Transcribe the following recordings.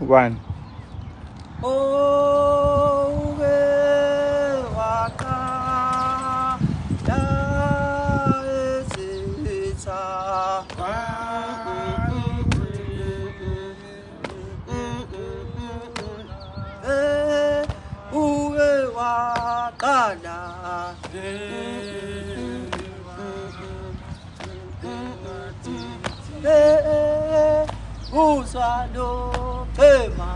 one. Oh, waka, ya ezita. Uwe wakala. Usado tema.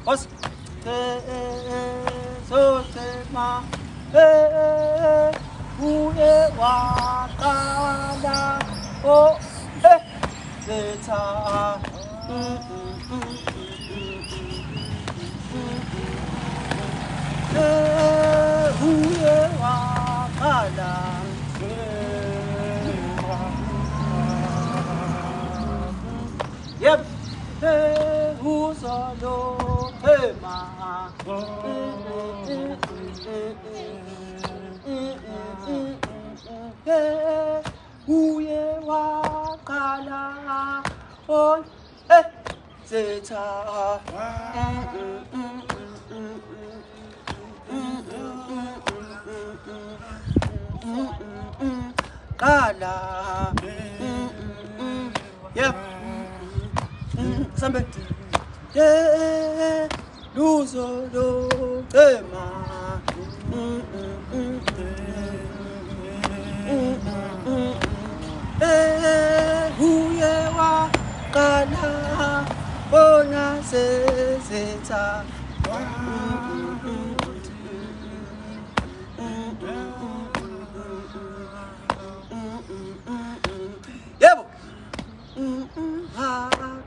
Os so tema. Uwe wakala. Oh, zeta. Uwe wakala. Yep. Who's a do? Hey, ma. Who ye wakala? Oh, hey, zeta. Kala. Yep. Sambe, yeah, lose do tema. Who ye wa kana ona seta. Yebo.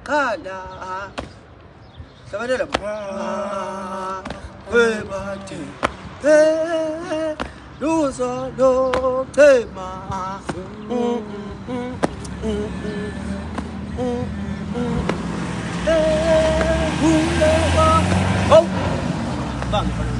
Kana Sabadela Webati Luso do tema Oh Bang